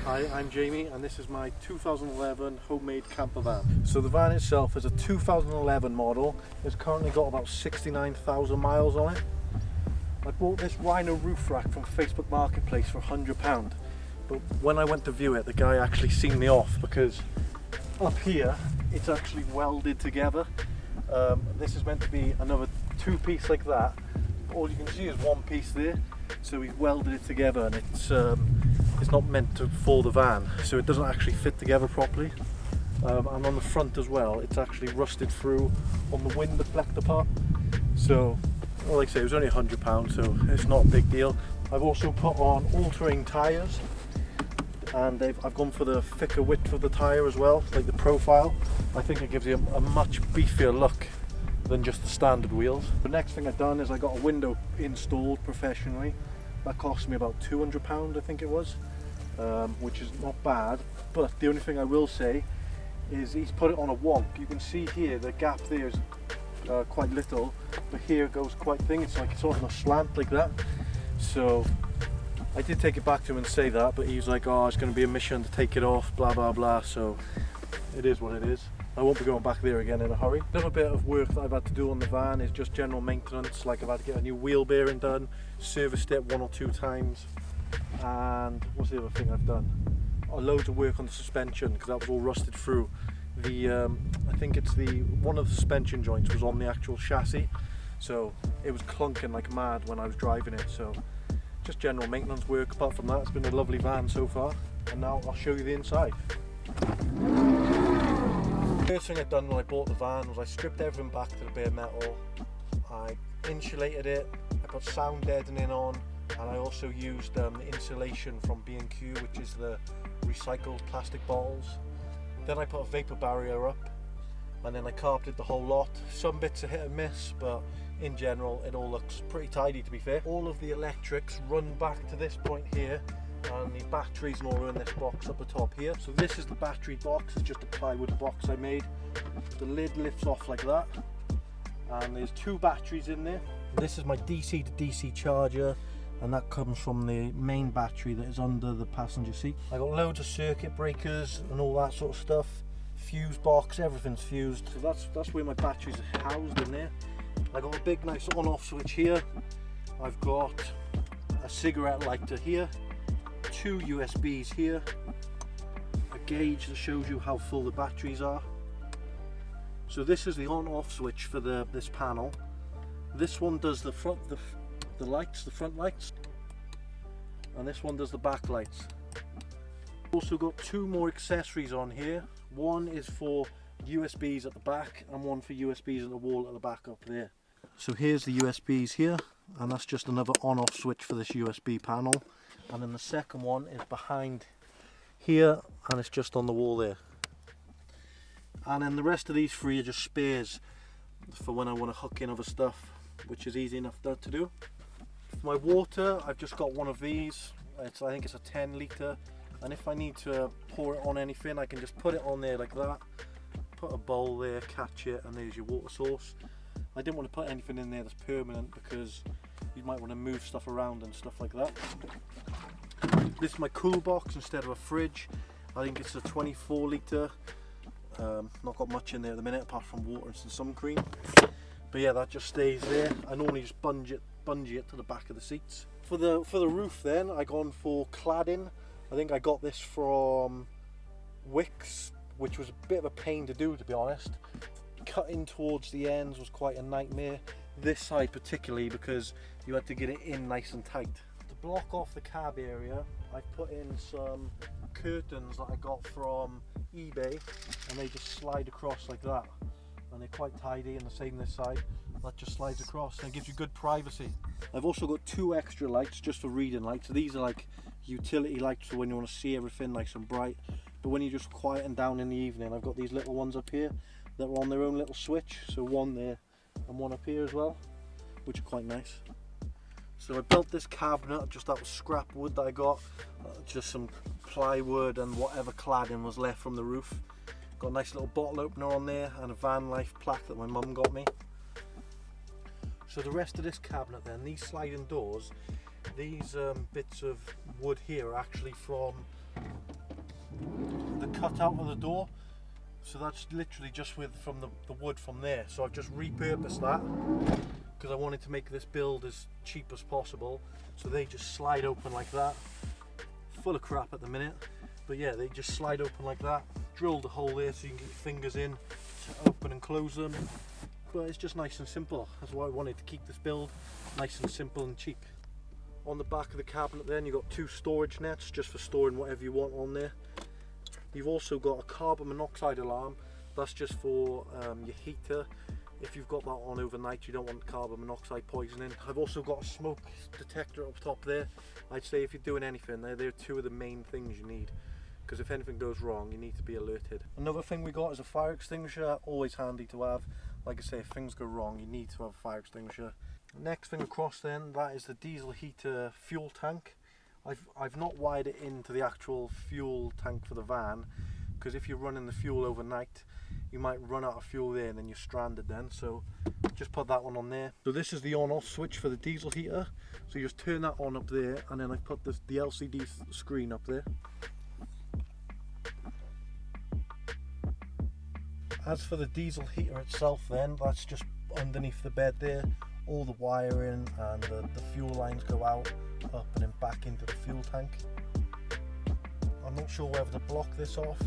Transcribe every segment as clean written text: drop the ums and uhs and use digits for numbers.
Hi, I'm Jamie and this is my 2011 homemade camper van. So the van itself is a 2011 model. It's currently got about 69,000 miles on it. I bought this Rhino roof rack from Facebook Marketplace for £100. But when I went to view it, the guy actually seen me off because up here it's actually welded together. This is meant to be another two-piece like that. All you can see is one piece there. So he's welded it together and it's not meant for the van, so it doesn't actually fit together properly. And on the front as well, it's actually rusted through on the wind deflector part. So, well, like I say, it was only £100, so it's not a big deal. I've also put on all-terrain tyres, and I've gone for the thicker width of the tyre as well, like the profile. I think it gives you a much beefier look than just the standard wheels. The next thing I've done is I got a window installed professionally. That cost me about £200, I think it was, which is not bad. But the only thing I will say is he's put it on a wonk. You can see here the gap there is quite little, but here it goes quite thin. It's like sort of a slant like that. So I did take it back to him and say that, but he's like, oh, it's going to be a mission to take it off, blah blah blah. So it is what it is. I won't be going back there again in a hurry. Another bit of work that I've had to do on the van is just general maintenance, like I've had to get a new wheel bearing done, serviced it 1 or 2 times, and what's the other thing I've done? Loads of work on the suspension because that was all rusted through. I think it's one of the suspension joints was on the actual chassis, so it was clunking like mad when I was driving it. So just general maintenance work. Apart from that, it's been a lovely van so far, and now I'll show you the inside. First thing I'd done when I bought the van was I stripped everything back to the bare metal. I insulated it, I put sound deadening on, and I also used the insulation from B&Q, which is the recycled plastic bottles. Then I put a vapor barrier up, and then I carpeted the whole lot. Some bits are hit and miss, but in general it all looks pretty tidy, to be fair. All of the electrics run back to this point here, and the batteries and all are in this box up the top here. So this is the battery box. It's just a plywood box I made. The lid lifts off like that, and there's 2 batteries in there. This is my DC to DC charger, and that comes from the main battery that is under the passenger seat. I got loads of circuit breakers and all that sort of stuff. Fuse box, everything's fused. So that's where my batteries are housed in there. I got a big nice on-off switch here. I've got a cigarette lighter here, 2 USBs here, a gauge that shows you how full the batteries are. So this is the on-off switch for this panel. This one does the front lights, and this one does the back lights. Also got 2 more accessories on here. One is for USBs at the back, and one for USBs at the wall at the back up there. So here's the USBs here, and that's just another on-off switch for this USB panel. And then the second one is behind here, and it's just on the wall there. And then the rest of these 3 are just spares for when I want to hook in other stuff, which is easy enough to do. For my water, I've just got one of these. I think it's a 10 litre, and if I need to pour it on anything, I can just put it on there like that, put a bowl there, catch it, and there's your water source. I didn't want to put anything in there that's permanent because you might want to move stuff around and stuff like that. This is my cool box instead of a fridge. I think it's a 24 litre. Not got much in there at the minute apart from water and some sun cream. But yeah, that just stays there. I normally just bungee it to the back of the seats. For the roof then, I gone for cladding. I think I got this from Wix, which was a bit of a pain to do, to be honest. Cutting towards the ends was quite a nightmare. This side particularly, because you had to get it in nice and tight. To block off the cab area, I put in some curtains that I got from eBay, and they just slide across like that, and they're quite tidy. And the same this side, that just slides across and it gives you good privacy. I've also got 2 extra lights just for reading lights. So these are like utility lights for when you want to see everything nice and bright, but when you're just quieting down in the evening, I've got these little ones up here that are on their own little switch, so one there and one up here as well, which are quite nice. So I built this cabinet just out of scrap wood that I got, just some plywood and whatever cladding was left from the roof. Got a nice little bottle opener on there and a van life plaque that my mum got me. So the rest of this cabinet then, these sliding doors, these bits of wood here are actually from the cutout of the door. So that's literally just from the wood from there. So I've just repurposed that because I wanted to make this build as cheap as possible. So they just slide open like that. Full of crap at the minute, but yeah, they just slide open like that. Drilled a hole there so you can get your fingers in to open and close them. But it's just nice and simple. That's why I wanted to keep this build nice and simple and cheap. On the back of the cabinet then you've got 2 storage nets just for storing whatever you want on there. You've also got a carbon monoxide alarm. That's just for your heater. If you've got that on overnight, you don't want carbon monoxide poisoning. I've also got a smoke detector up top there. I'd say if you're doing anything, they're 2 of the main things you need, because if anything goes wrong, you need to be alerted. Another thing we got is a fire extinguisher, always handy to have. Like I say, if things go wrong, you need to have a fire extinguisher. Next thing across then, that is the diesel heater fuel tank. I've not wired it into the actual fuel tank for the van, because if you're running the fuel overnight, you might run out of fuel there and then you're stranded then. So just put that one on there. So this is the on-off switch for the diesel heater. So you just turn that on up there, and then I put the LCD screen up there. As for the diesel heater itself then, that's just underneath the bed there. All the wiring and the fuel lines go out, up and then back into the fuel tank. I'm not sure whether to block this off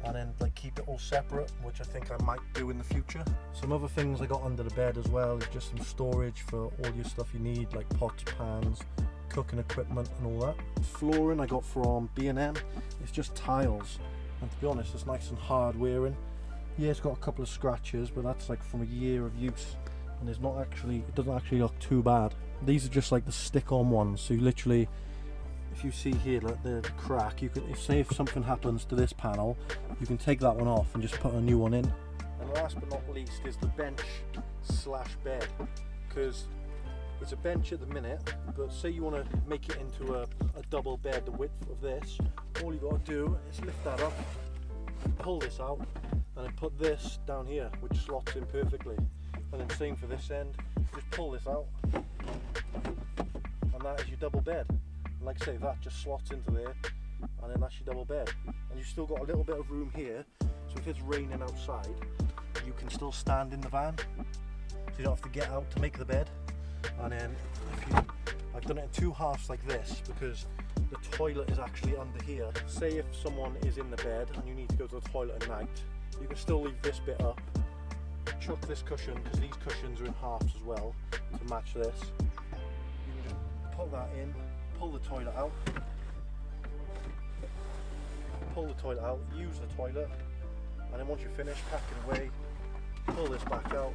and then like keep it all separate, which I think I might do in the future. Some other things I got under the bed as well is just some storage for all your stuff you need, like pots, pans, cooking equipment and all that. Flooring I got from B&M. It's just tiles, and to be honest, it's nice and hard wearing. Yeah, it's got a couple of scratches, but that's like from a year of use, and it doesn't actually look too bad. These are just like the stick-on ones, so you literally, if you see here like the crack, you can, if something happens to this panel, you can take that one off and just put a new one in. And last but not least is the bench slash bed, because it's a bench at the minute, but say you want to make it into a double bed the width of this, all you got to do is lift that up, pull this out, and then put this down here, which slots in perfectly. And then same for this end, just pull this out, and that is your double bed. And like I say, that just slots into there, and then that's your double bed. And you've still got a little bit of room here, so if it's raining outside, you can still stand in the van, so you don't have to get out to make the bed. And then I've done it in 2 halves like this, because the toilet is actually under here. Say if someone is in the bed and you need to go to the toilet at night, you can still leave this bit up, chuck this cushion, because these cushions are in halves as well to match this. You can just put that in, pull the toilet out, use the toilet, and then once you're finished packing away, pull this back out,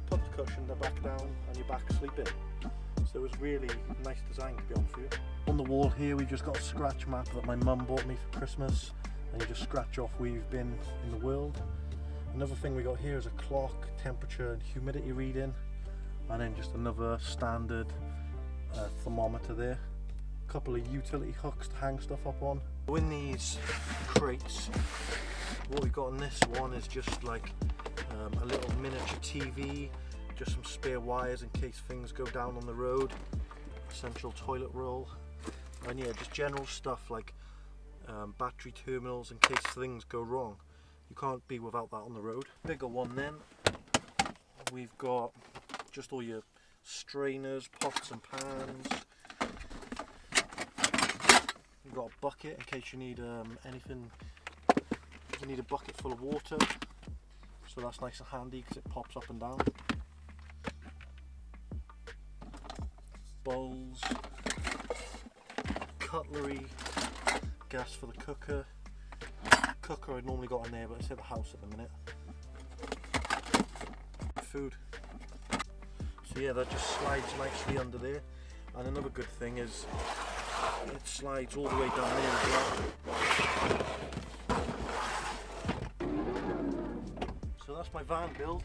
put the cushion back down, and you're back sleeping. So it was really nice design, to be honest with you. On the wall here we've just got a scratch map that my mum bought me for Christmas, and you just scratch off where you've been in the world. Another thing we got here is a clock, temperature and humidity reading, and then just another standard thermometer there. A couple of utility hooks to hang stuff up on. In these crates, what we've got in this one is just like a little miniature TV, just some spare wires in case things go down on the road, essential toilet roll, and yeah, just general stuff like battery terminals in case things go wrong. You can't be without that on the road. Bigger one then, we've got just all your strainers, pots and pans. You've got a bucket in case you need anything. You need a bucket full of water, so that's nice and handy because it pops up and down. Bowls, cutlery, gas for the cooker. Cooker I normally got in there, but it's at the house at the minute. Food. So yeah, that just slides nicely under there. And another good thing is it slides all the way down there as well. So that's my van build.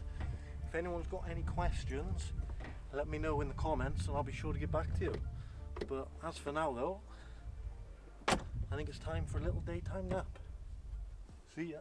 If anyone's got any questions, let me know in the comments and I'll be sure to get back to you. But as for now though, I think it's time for a little daytime nap. See ya.